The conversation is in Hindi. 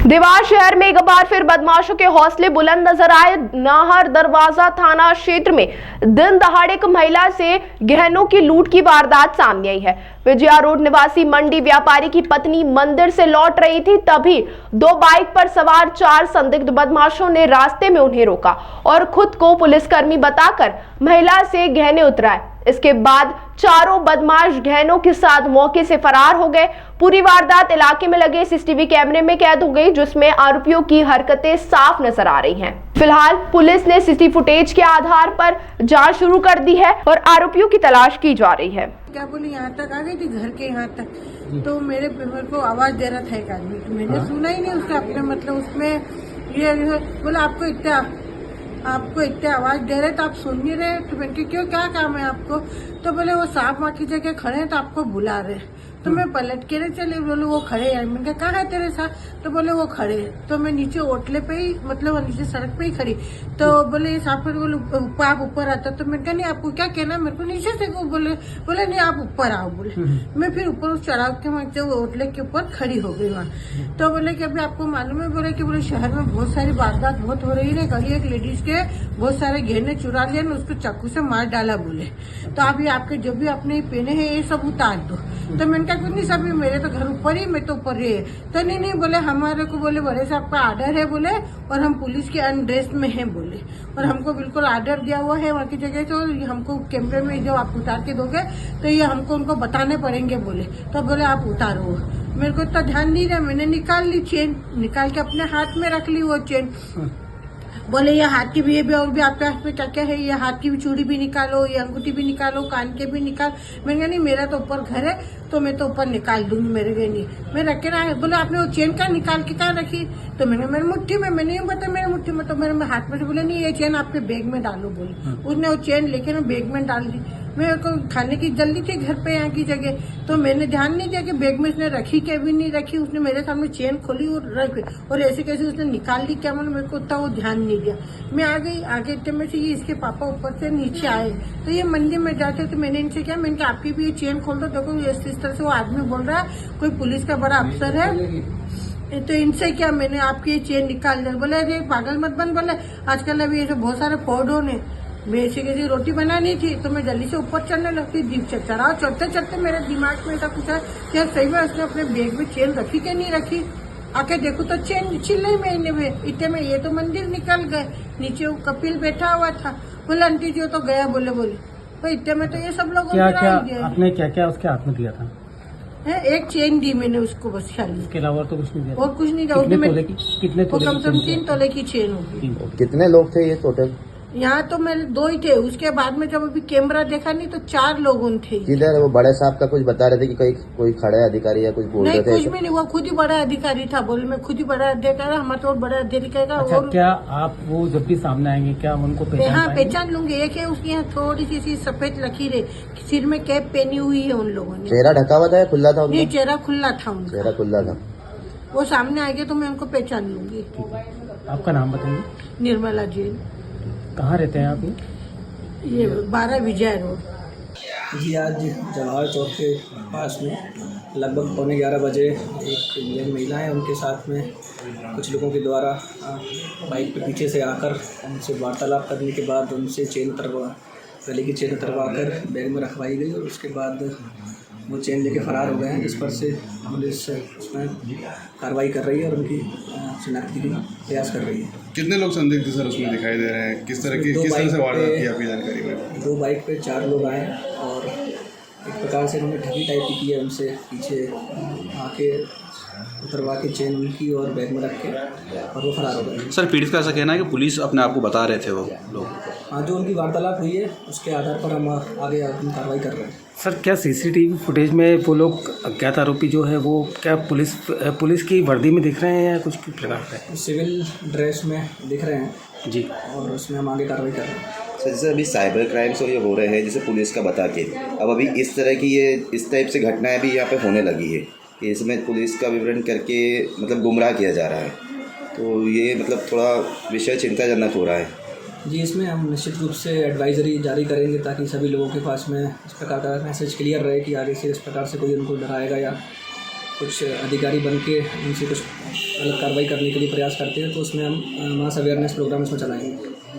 देवास शहर में एक बार फिर बदमाशों के हौसले बुलंद नजर आए। नाहर दरवाजा थाना क्षेत्र में दिन दहाड़े एक महिला से गहनों की लूट की वारदात सामने आई है। विजया रोड निवासी मंडी व्यापारी की पत्नी मंदिर से लौट रही थी, तभी दो बाइक पर सवार 4 संदिग्ध बदमाशों ने रास्ते में उन्हें रोका और खुद को पुलिसकर्मी बताकर महिला से गहने उतराए। इसके बाद चारों बदमाश गहनों के साथ मौके से फरार हो गए। पूरी वारदात इलाके में लगे सीसीटीवी कैमरे में कैद हो गई, जिसमें आरोपियों की हरकतें साफ नजर आ रही हैं। फिलहाल पुलिस ने सीसीटीवी फुटेज के आधार पर जांच शुरू कर दी है और आरोपियों की तलाश की जा रही है। क्या बोली, यहाँ तक आ गई थी, घर के यहाँ तक, तो मेरे को आवाज दे रहा था एक आदमी, तो मैंने सुना ही नहीं उसका अपने मतलब उसमें ये बोला आपको इतने आवाज दे रहे तो आप सुन नहीं रहे। तो मैंने क्यों, क्या काम है आपको? तो बोले वो सांप माँ की जगह खड़े हैं तो आपको बुला रहे। तो मैं पलट के रहे चले, बोले वो खड़े हैं। मैंने कहा कहाँ है तेरे साथ? तो बोले वो खड़े हैं। तो मैं नीचे ओटले पे ही मतलब नीचे सड़क पे ही खड़ी, तो बोले ये सांप, बोले आप ऊपर आता। तो मैंने कहा नहीं आपको क्या कहना, मेरे को नीचे से को बोले नहीं आप ऊपर आओ। बोले मैं फिर ऊपर उस चढ़ाव के वहाँ ओटले के ऊपर खड़ी हो गई वहाँ। तो बोले कि अभी आपको मालूम है, बोले कि बोले शहर में बहुत सारी वारदात बहुत हो रही है, कभी एक लेडीज के बहुत सारे गहने चुरा लिए ना, उसको चाकू से मार डाला। बोले तो अभी आपके जो भी आपने पहने हैं ये सब उतार दो। तो मैंने कहा कुछ नहीं, सब मेरे तो घर ऊपर ही, मैं तो ऊपर ही है। तो नहीं बोले हमारे को बोले बड़े से आपका आर्डर है बोले, और हम पुलिस के अनड्रेस में हैं बोले, और हमको बिल्कुल आर्डर दिया हुआ है वहाँ की जगह। तो हमको कैमरे में जो आप उतार के दोगे तो ये हमको उनको बताने पड़ेंगे बोले। तो बोले आप उतारो। मेरे को इतना ध्यान नहीं रहा, मैंने निकाल ली चेन, निकाल के अपने हाथ में रख ली वो चेन। बोले ये हाथ की भी, ये भी, और भी आपके हाथ में क्या क्या है, ये हाथ की भी चूड़ी भी निकालो, ये अंगूठी भी निकालो, कान के भी निकाल। मैंने कहा नहीं मेरा तो ऊपर घर है तो मैं तो ऊपर निकाल दूंगी, मेरे गए नहीं मैं रख के रहा। बोले आपने वो चेन का निकाल के कहाँ रखी? तो मैंने मेरी मुट्ठी में, मैंने नहीं पता मेरी मुट्ठी में, तो मेरे हाथ में से बोले नहीं ये चेन आपके बैग में डालो। बोले उसने वो चेन लेके ना बैग में डाल दी। मेरे को खाने की जल्दी थी घर पे यहाँ की जगह, तो मैंने ध्यान नहीं दिया कि बैग में उसने रखी क्या भी नहीं रखी। उसने मेरे सामने चेन खोली और रख, और ऐसे कैसे उसने निकाल ली क्या, मैंने मेरे को उतना वो ध्यान नहीं दिया। मैं आ गई आगे, इतने में से ये इसके पापा ऊपर से नीचे आए, तो ये मंदिर में जाते, तो मैंने इनसे क्या, मैंने कहा आपकी भी ये चेन खोल दो। देखो इस तरह से वो आदमी बोल रहा है कोई पुलिस का बड़ा अफसर है, तो इनसे क्या मैंने आपकी ये चेन निकाल दिया। बोले अरे पागल मत बन, बोले आजकल अभी ये बहुत सारे फ्रॉड होने। मैं ऐसी कैसी रोटी बनानी थी तो मैं जल्दी से ऊपर चढ़ने लगती, दीप से चढ़ाओ, चढ़ते चढ़ते मेरे दिमाग में ऐसा कुछ है कि सही में उसने अपने बैग में चेन रखी कि नहीं रखी। आके देखो तो चेन छिल नहीं महीने में, इतने में ये तो मंदिर निकल गए। नीचे वो कपिल बैठा हुआ था, बोले आंटी जी तो गया। बोले तो इतने में तो ये सब लोगों ने आपने क्या क्या उसके हाथ में दिया था? है एक चेन दी मैंने उसको, बस खाली, इसके अलावा तो कुछ नहीं दिया और कुछ नहीं। कितने कम से कम 3 तोले की चेन होगी। कितने लोग थे ये टोटल? यहाँ तो मेरे 2 ही थे, उसके बाद में जब अभी कैमरा देखा नहीं तो 4 लोग थे। किधर वो बड़े साहब का कुछ बता रहे थे कि कोई खड़े अधिकारी या कुछ बोल रहे थे? कुछ भी नहीं, वो खुद ही बड़ा अधिकारी था। बोले मैं खुद ही बड़ा अधिकारी, हमारा तो बड़ा अधिकारी का। अच्छा, क्या आप वो जब भी सामने आएंगे क्या उनको पहचान लूंगी? एक है उसकी यहाँ थोड़ी सी सफेद लकीर है, सिर में कैप पहनी हुई है उन लोगों ने। चेहरा ढका हुआ था या खुला था? नहीं, चेहरा खुला था उनका। चेहरा खुला था। वो सामने आएंगे तो मैं उनको पहचान लूंगी। आपका नाम बताइए। निर्मला जैन। कहाँ रहते हैं आप? ये 12 विजय रोड। जी आज जवाहर चौक के पास में लगभग 11:15 बजे एक इंडियन महिला है, उनके साथ में कुछ लोगों के द्वारा बाइक पे पीछे से आकर उनसे वार्तालाप करने के बाद उनसे गले की चेन उतरवा कर बैग में रखवाई गई, और उसके बाद वो चेन लेके फरार हो गए हैं, जिस पर से पुलिस उसमें कार्रवाई कर रही है और उनकी शिनाख्ती के प्रयास कर रही है। कितने लोग संदिग्ध सर उसमें दिखाई दे रहे हैं? किस तरह से वारदात की आपकी जानकारी में? 2 बाइक पे 4 लोग आए और एक प्रकार से उन्होंने ठगी टाइप की है, उनसे पीछे आके उतरवा के चेन उनकी और बैग में रख के और वो फरार हो गए। सर पीड़ित का ऐसा कहना है कि पुलिस अपने आप को बता रहे थे वो लोग। हाँ, जो उनकी वार्तालाप हुई है उसके आधार पर हम आगे कार्रवाई कर रहे हैं। सर क्या सीसीटीवी फुटेज में वो लोग अज्ञात आरोपी जो है वो क्या पुलिस की वर्दी में दिख रहे हैं या कुछ प्रकार से? सिविल ड्रेस में दिख रहे हैं जी, और उसमें हम आगे कार्रवाई कर रहे हैं। सर जैसे अभी साइबर क्राइम्स और ये हो रहे हैं जैसे पुलिस का बता के, अब अभी इस तरह की इस टाइप से घटनाएं भी यहाँ पे होने लगी है कि इसमें पुलिस का विवरण करके मतलब गुमराह किया जा रहा है, तो ये मतलब थोड़ा विषय चिंताजनक हो रहा है। जी, इसमें हम निश्चित रूप से एडवाइजरी जारी करेंगे ताकि सभी लोगों के पास में इस प्रकार का मैसेज क्लियर रहे कि आगे से इस प्रकार से कोई उनको डराएगा या कुछ अधिकारी बन के उनसे कुछ अलग कार्रवाई करने के लिए प्रयास करते हैं, तो उसमें हम मास अवेयरनेस प्रोग्राम इसमें चलाएंगे।